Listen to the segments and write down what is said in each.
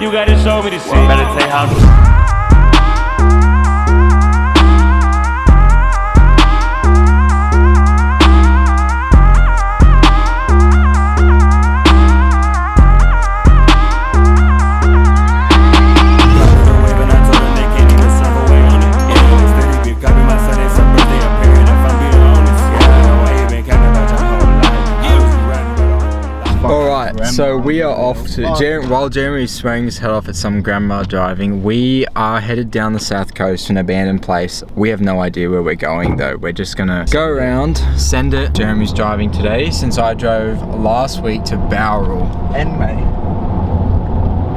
You gotta show me the shit. Meditate how to. So we are off to, while Jeremy's swearing his head off at some grandma driving, we are headed down the south coast to an abandoned place. We have no idea where we're going though. We're just gonna go around, send it. Jeremy's driving today since I drove last week to Bowral. And May.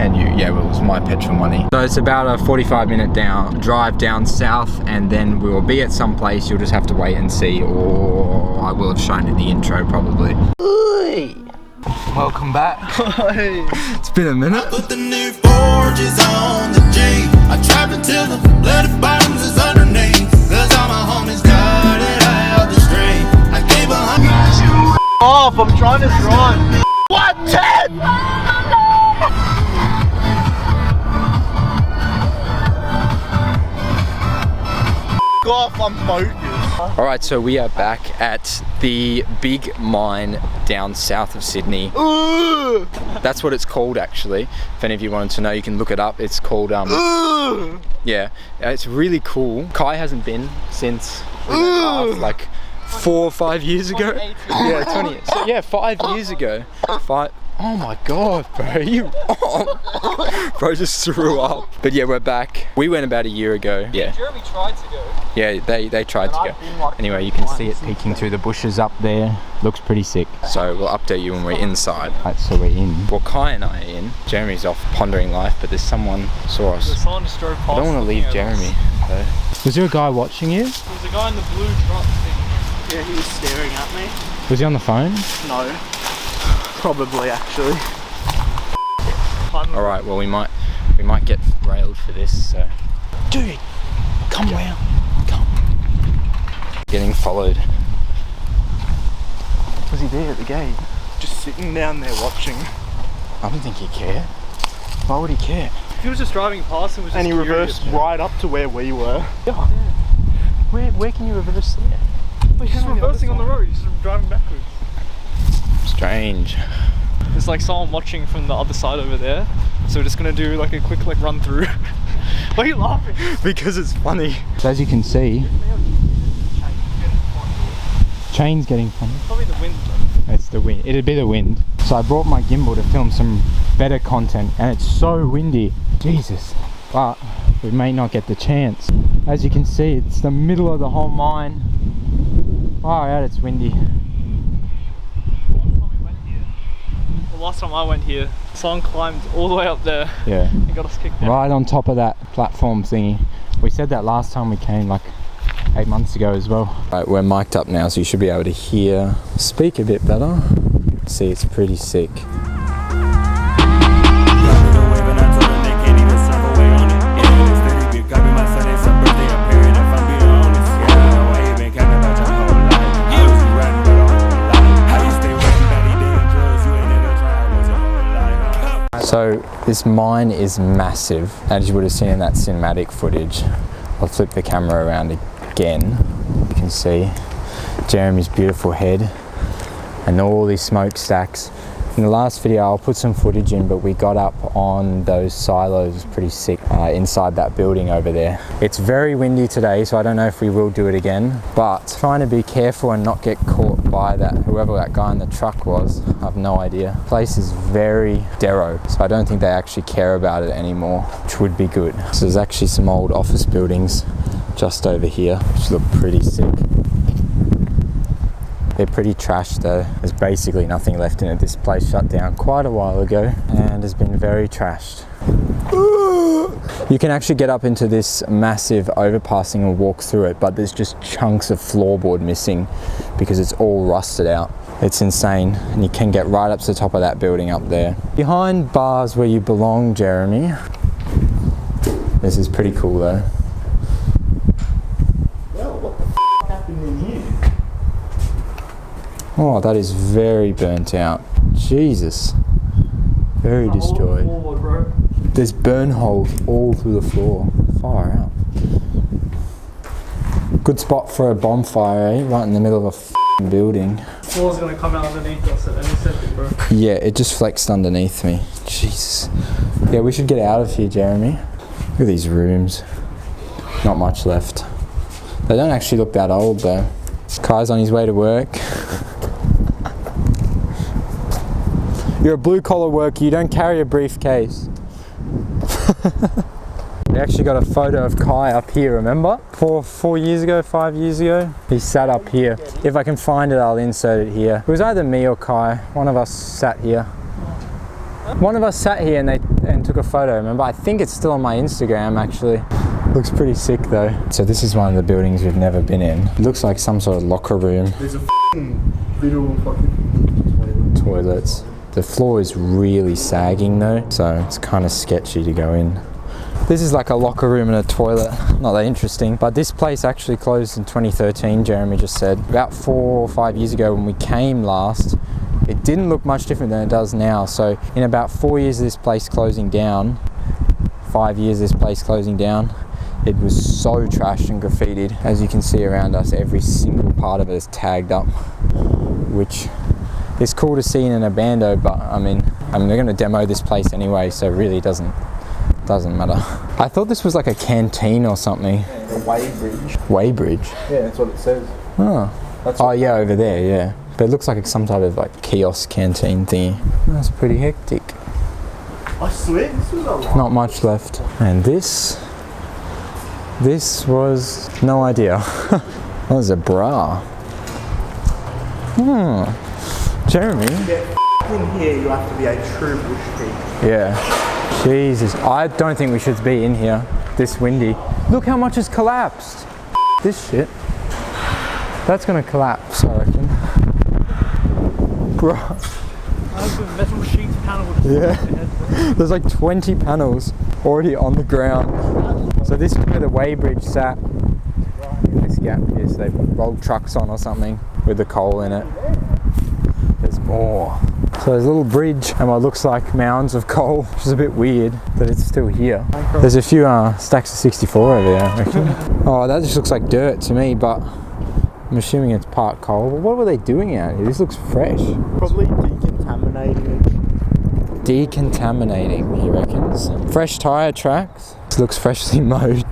And you, yeah, well, it was my petrol money. So it's about a 45-minute drive down south, and then we will be at some place. You'll just have to wait and see, or I will have shown in the intro probably. Welcome back. It's been a minute. I put the new forges on the G. I trap until the leather bottoms is underneath. Cause all my homies got it out the street. I gave a off, I'm trying to drive. What? 10? Off, I'm focused. Alright, so we are back at the big mine down south of Sydney. That's what it's called actually. If any of you wanted to know, you can look it up. It's called, yeah, it's really cool. Kai hasn't been since like 4 or 5 years ago. Yeah, 20, so yeah, 5 years ago. Oh my god, bro, bro just threw up. But yeah, we're back. We went about a year ago. Yeah. Jeremy tried to go. Yeah, they tried to go. Anyway, you can see it peeking through the bushes up there. Looks pretty sick. So we'll update you when we're inside. Right, so we're in. Well, Kai and I are in. Jeremy's off pondering life, but there's someone saw us. Someone just drove past. I don't want to leave Jeremy though. Was there a guy watching you? There was a guy in the blue truck thing. Yeah, he was staring at me. Was he on the phone? No. Probably actually. Alright, well we might get railed for this, so. Dude, come round. Come. Getting followed. Was he there at the gate? Just sitting down there watching. I don't think he'd care. Why would he care? He was just driving past and was just And he reversed right up to where we were. Yeah. Where can you reverse there? Well, he's just reversing on the road, he's just driving backwards. Strange. There's like someone watching from the other side over there, so we're just gonna do like a quick run through. Why are you laughing? Because it's funny. So as you can see, chain's getting funny. Probably the wind. It's the wind. It'd be the wind. So I brought my gimbal to film some better content, and it's so windy. Jesus. But we may not get the chance. As you can see, it's the middle of the whole mine. Far out, it's windy. Last time I went here, someone climbed all the way up there. Yeah. And got us kicked out. Right on top of that platform thingy. We said that last time we came, like 8 months ago as well. Right, we're mic'd up now, so you should be able to hear, speak a bit better. See, it's pretty sick. So this mine is massive, as you would have seen in that cinematic footage. I'll flip the camera around again. You can see Jeremy's beautiful head and all these smokestacks. In the last video, I'll put some footage in, but we got up on those silos, pretty sick, inside that building over there. It's very windy today, so I don't know if we will do it again, but trying to be careful and not get caught by that, whoever that guy in the truck was. I have no idea. The place is very dero, so I don't think they actually care about it anymore, which would be good. So there's actually some old office buildings just over here, which look pretty sick. They're pretty trashed though. There's basically nothing left in it. This place shut down quite a while ago and has been very trashed. You can actually get up into this massive overpassing and walk through it, but there's just chunks of floorboard missing because it's all rusted out. It's insane, and you can get right up to the top of that building up there. Behind bars where you belong, Jeremy. This is pretty cool though. Well, what the f happened in here? Oh, that is very burnt out. Jesus. Very destroyed. There's burn holes all through the floor. Far out. Good spot for a bonfire, eh? Right in the middle of a f***ing building. Floor's gonna come out underneath us at any second, bro. Yeah, it just flexed underneath me. Jesus. Yeah, we should get out of here, Jeremy. Look at these rooms. Not much left. They don't actually look that old though. Kai's on his way to work. You're a blue collar worker, you don't carry a briefcase. We actually got a photo of Kai up here, remember? 4 years ago, 5 years ago. He sat up here. If I can find it, I'll insert it here. It was either me or Kai. One of us sat here. One of us sat here and took a photo, remember? I think it's still on my Instagram actually. Looks pretty sick though. So this is one of the buildings we've never been in. It looks like some sort of locker room. There's a little fucking Toilets. The floor is really sagging though, so it's kind of sketchy to go in. This is like a locker room and a toilet. Not that interesting, but this place actually closed in 2013, Jeremy just said. About 4 or 5 years ago when we came last, it didn't look much different than it does now. So in about 4 years of this place closing down, 5 years of this place closing down, it was so trashed and graffitied. As you can see around us, every single part of it is tagged up, which is cool to see in an abando, but I mean they're going to demo this place anyway, so it really doesn't matter. I thought this was like a canteen or something. Yeah, the weighbridge. Weighbridge? Yeah, that's what it says. Oh yeah, over there, yeah. But it looks like it's some type of like kiosk canteen thingy. That's pretty hectic. I swear this was a lot. Not much left. And this was no idea. That was a bra. Jeremy? Yeah, in here you have to be a true bush pig. Yeah. Jesus. I don't think we should be in here. This windy. Look how much has collapsed. This shit. That's gonna collapse, I reckon. Bro. Metal sheet panel. Yeah. There's like 20 panels already on the ground. So this is where the weighbridge sat. In this gap here, so they rolled trucks on or something with the coal in it. There's more. So there's a little bridge and what looks like mounds of coal, which is a bit weird that it's still here. There's a few stacks of 64 over there, I reckon. Oh, that just looks like dirt to me, but I'm assuming it's part coal. But what were they doing out here? This looks fresh. Probably decontaminating it. Decontaminating, he reckons. Fresh tyre tracks. This looks freshly mowed.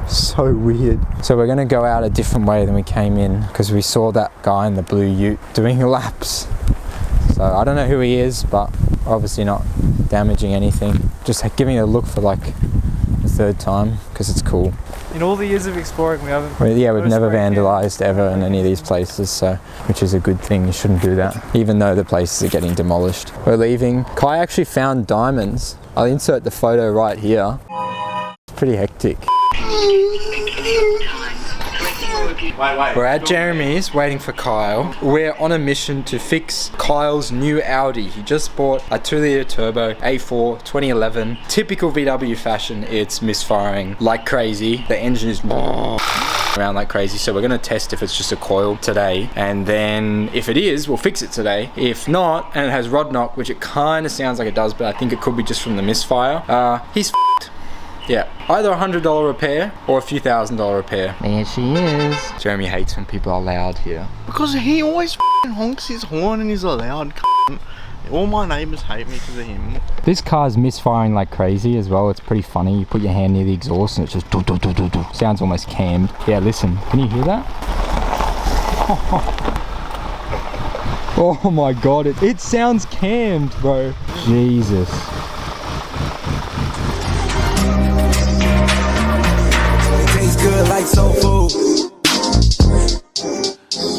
So weird. So we're gonna go out a different way than we came in because we saw that guy in the blue ute doing laps. So I don't know who he is, but obviously not damaging anything. Just giving it a look for like the third time because it's cool. In all the years of exploring, we haven't. Well, yeah, we've never vandalised ever in any of these places, so which is a good thing. You shouldn't do that, even though the places are getting demolished. We're leaving. Kai actually found diamonds. I'll insert the photo right here. It's pretty hectic. We're at Jeremy's waiting for Kyle. We're on a mission to fix Kyle's new Audi. He just bought a 2-litre turbo A4 2011. Typical VW fashion, it's misfiring like crazy. The engine is around like crazy, so we're gonna test if it's just a coil today, and then if it is, we'll fix it today. If not, and it has rod knock, which it kind of sounds like it does, but I think it could be just from the misfire, he's f***ed. Yeah, either a $100 repair or a few $1,000 repair. There she is. Jeremy hates when people are loud here. Because he always f***ing honks his horn and he's a loud c***. All my neighbours hate me because of him. This car's misfiring like crazy as well. It's pretty funny. You put your hand near the exhaust and it just do. Sounds almost cammed. Yeah, listen. Can you hear that? Oh my god, it sounds cammed, bro. Jesus. Good like soul food.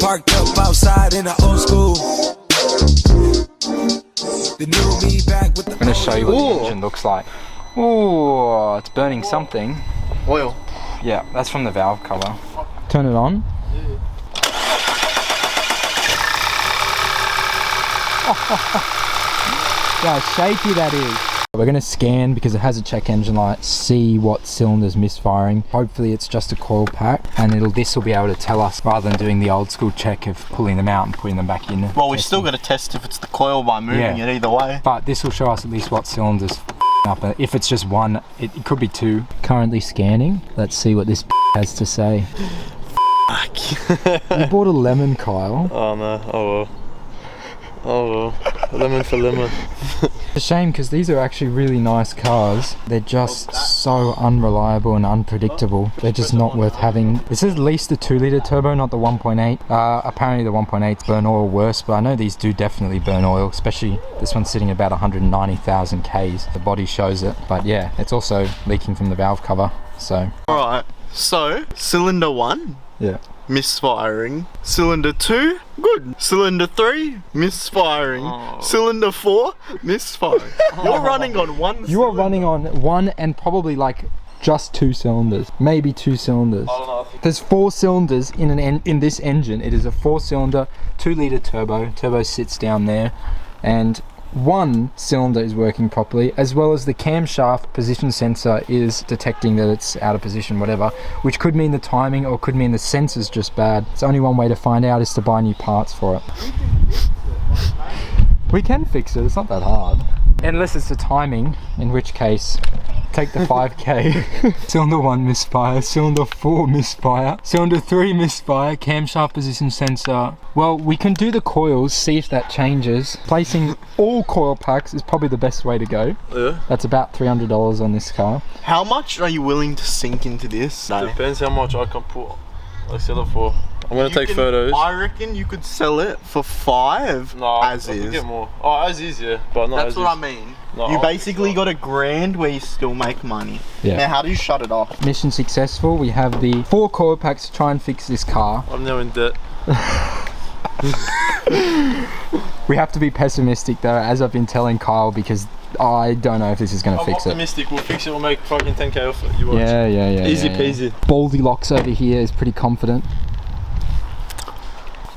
Parked up outside in the old school. The new me back with the. I'm gonna show you what the engine looks like. Oh, it's burning something. Oil. Yeah, that's from the valve cover. Turn it on. Yeah, how shaky that is. We're going to scan because it has a check engine light, see what cylinder's misfiring. Hopefully it's just a coil pack, and this will be able to tell us rather than doing the old school check of pulling them out and putting them back in. Well, we've still got to test if it's the coil by moving it either way. But this will show us at least what cylinder's up. If it's just one, it could be two. Currently scanning. Let's see what this has to say. You bought a lemon, Kyle. Oh no, oh well. Oh well, lemon for lemon. It's a shame because these are actually really nice cars. They're just so unreliable and unpredictable. They're just not worth having. This is at least the 2-litre turbo, not the 1.8. Apparently the 1.8s burn oil worse, but I know these do definitely burn oil, especially this one's sitting at about 190,000 Ks. The body shows it, but yeah, it's also leaking from the valve cover, so. Alright, so cylinder 1, Yeah. misfiring. Cylinder 2, good. Cylinder 3, misfiring. Cylinder 4, misfiring. You're running on one You are running on one and probably like just 2 cylinders, maybe 2 cylinders. I don't know. There's 4 cylinders in this engine. It is a 4-cylinder, 2-litre turbo. Turbo sits down there, and 1 cylinder is working properly, as well as the camshaft position sensor is detecting that it's out of position, whatever, which could mean the timing or could mean the sensor's just bad. It's only one way to find out is to buy new parts for it. We can fix it, it's not that hard. Unless it's the timing, in which case, take the 5k. Cylinder 1 misfire, cylinder 4 misfire, cylinder 3 misfire, camshaft position sensor. Well, we can do the coils, see if that changes. Placing all coil packs is probably the best way to go. Yeah. That's about $300 on this car. How much are you willing to sink into this? Depends how much I can put. I sell it for. I'm gonna take photos. I reckon you could sell it for 5 No, as I can is. get more. Oh, as is, yeah, but not That's as what is. I mean. No, you I'll basically fix it got $1,000 where you still make money. Yeah. Now, how do you shut it off? Mission successful. We have the 4 coil packs to try and fix this car. I'm now in debt. We have to be pessimistic though, as I've been telling Kyle, because I don't know if this is going to I'm fix it. optimistic. We'll fix it. We'll make fucking 10k off it. You watch. Yeah. Easy peasy. Baldy Locks over here is pretty confident.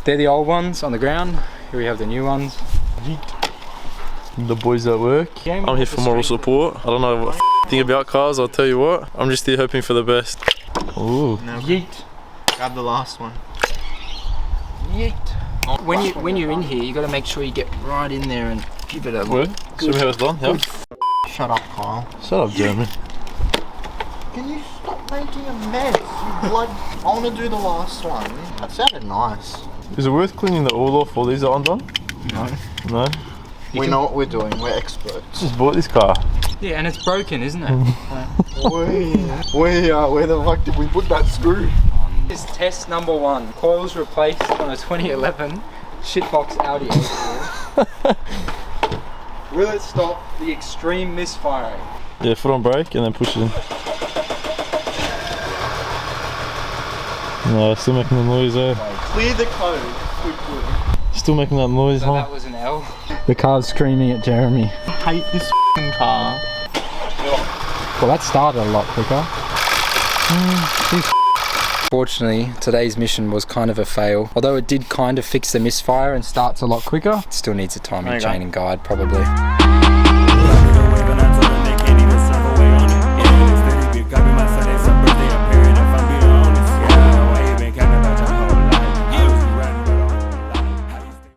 They're the old ones on the ground. Here we have the new ones. The boys at work. I'm here for moral support. I don't know what thing about cars. I'll tell you what. I'm just here hoping for the best. Ooh. No. Yeet. Grab the last one. Yeet. When you're in here, you got to make sure you get right in there and give it a Good. Show me how it's done. Yeah. Shut up, Kyle. Shut up, Jeremy. Can you stop making a mess? You blood. I want to do the last one. That sounded nice. Is it worth cleaning the oil off while these are undone? No. No. We know what we're doing. We're experts. Just bought this car. Yeah, and it's broken, isn't it? Where the fuck did we put that screw? This is test number 1. Coils replaced on a 2011 shitbox Audi A4. Will it stop the extreme misfiring? Yeah, foot on brake and then push it in. No, still making the noise, eh? Clear the code quickly. Still making that noise, So huh? that was an L. The car's screaming at Jeremy. I hate this f***ing car. Well, that started a lot quicker. Fortunately, today's mission was kind of a fail. Although it did kind of fix the misfire and starts a lot quicker, it still needs a timing chain and guide probably.